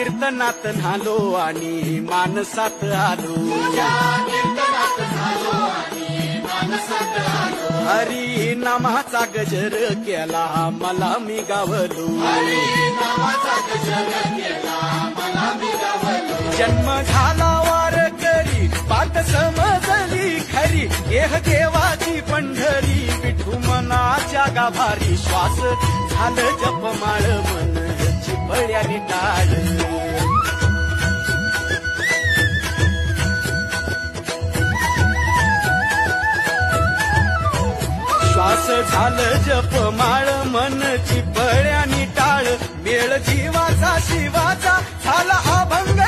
कीर्तनात न्हालो आणि मानसात आलो हरी नामाचा गजर केला मला मी गावलो जन्म झाला वार करी बात समजली खरी एह देवाची पंढरी विठू मनाच्या गाभारी श्वास झालं जपमाळ मन चिपळ्याने टाळ श्वास झालं जपमाळ मन चिपळ्याने टाळ मेळ जीवाचा शिवाचा झाला अभंग